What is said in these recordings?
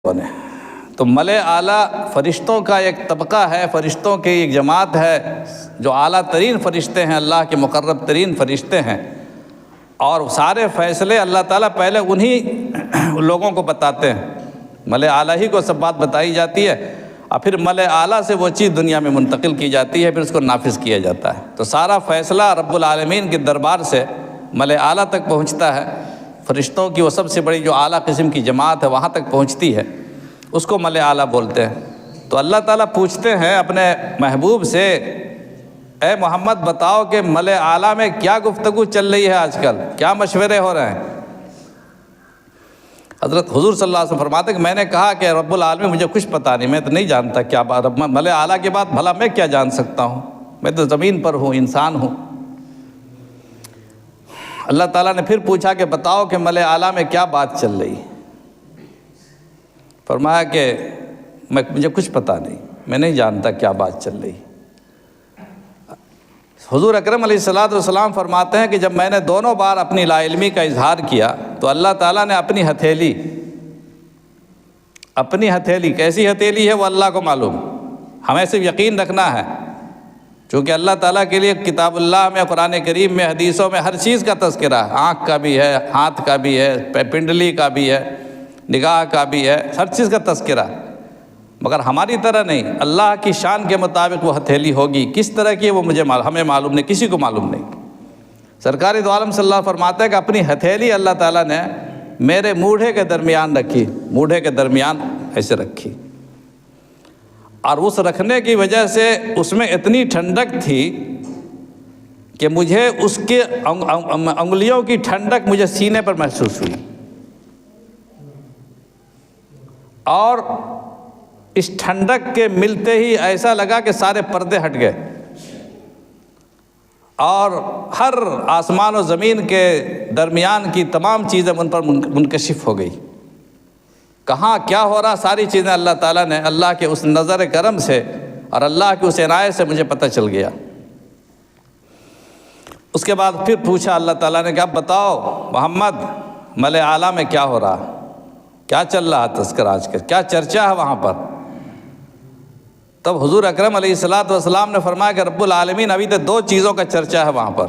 بنے تو ملائے اعلیٰ فرشتوں کا ایک طبقہ ہے، فرشتوں کی ایک جماعت ہے جو اعلیٰ ترین فرشتے ہیں، اللہ کے مقرب ترین فرشتے ہیں، اور سارے فیصلے اللہ تعالیٰ پہلے انہی لوگوں کو بتاتے ہیں۔ ملائے اعلیٰ ہی کو سب بات بتائی جاتی ہے اور پھر ملائے اعلیٰ سے وہ چیز دنیا میں منتقل کی جاتی ہے، پھر اس کو نافذ کیا جاتا ہے۔ تو سارا فیصلہ رب العالمین کے دربار سے ملائے اعلیٰ تک پہنچتا ہے، فرشتوں کی وہ سب سے بڑی جو اعلیٰ قسم کی جماعت ہے وہاں تک پہنچتی ہے، اس کو ملائے اعلیٰ بولتے ہیں۔ تو اللہ تعالیٰ پوچھتے ہیں اپنے محبوب سے، اے محمد بتاؤ کہ ملائے اعلیٰ میں کیا گفتگو چل رہی ہے، آج کل کیا مشورے ہو رہے ہیں؟ حضرت حضور صلی اللہ علیہ وسلم فرماتے ہیں کہ میں نے کہا کہ رب العالمین مجھے کچھ پتہ نہیں، میں تو نہیں جانتا کیا بات، ملائے اعلیٰ کے بعد بھلا میں کیا جان سکتا ہوں، میں تو زمین پر ہوں، انسان ہوں۔ اللہ تعالیٰ نے پھر پوچھا کہ بتاؤ کہ ملائے اعلیٰ میں کیا بات چل رہی؟ فرمایا کہ مجھے کچھ پتہ نہیں، میں نہیں جانتا کیا بات چل رہی۔ حضور اکرم علیہ الصلوۃ والسلام فرماتے ہیں کہ جب میں نے دونوں بار اپنی لا علمی کا اظہار کیا تو اللہ تعالیٰ نے اپنی ہتھیلی کیسی ہتھیلی ہے وہ اللہ کو معلوم، ہمیں صرف یقین رکھنا ہے، چونکہ اللہ تعالیٰ کے لیے کتاب اللہ میں، قرآن کریم میں، حدیثوں میں ہر چیز کا تذکرہ ہے، آنکھ کا بھی ہے، ہاتھ کا بھی ہے، پنڈلی کا بھی ہے، نگاہ کا بھی ہے، ہر چیز کا تذکرہ ہے، مگر ہماری طرح نہیں، اللہ کی شان کے مطابق وہ ہتھیلی ہوگی، کس طرح کی وہ ہمیں معلوم نہیں، کسی کو معلوم نہیں۔ سرکار دو عالم صلی اللہ علیہ وسلم فرماتے ہیں کہ اپنی ہتھیلی اللہ تعالیٰ نے میرے موڑھے کے درمیان رکھی، موڑھے کے درمیان ایسے رکھی، اور اس رکھنے کی وجہ سے اس میں اتنی ٹھنڈک تھی کہ مجھے اس کے انگلیوں کی ٹھنڈک مجھے سینے پر محسوس ہوئی، اور اس ٹھنڈک کے ملتے ہی ایسا لگا کہ سارے پردے ہٹ گئے اور ہر آسمان و زمین کے درمیان کی تمام چیزیں ان پر منکشف ہو گئی۔ کہاں کیا ہو رہا، ساری چیزیں اللہ تعالیٰ نے، اللہ کے اس نظر کرم سے اور اللہ کی اس عنایت سے مجھے پتہ چل گیا۔ اس کے بعد پھر پوچھا اللہ تعالیٰ نے کہ اب بتاؤ محمد ملائے اعلیٰ میں کیا ہو رہا، کیا چل رہا تذکرہ آج کل، کیا چرچا ہے وہاں پر؟ تب حضور اکرم علیہ الصلوۃ والسلام نے فرمایا کہ رب العالمین ابھی تو دو چیزوں کا چرچا ہے وہاں پر،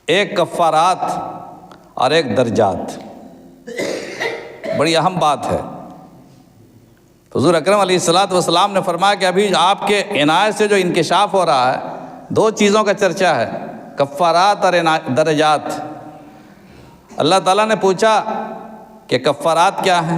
ایک کفارات اور ایک درجات، بڑی اہم بات ہے۔ حضور اکرم علیہ الصلوۃ والسلام نے فرمایا کہ ابھی آپ کے عنایت سے جو انکشاف ہو رہا ہے، دو چیزوں کا چرچا ہے، کفارات اور درجات۔ اللہ تعالیٰ نے پوچھا کہ کفارات کیا ہیں؟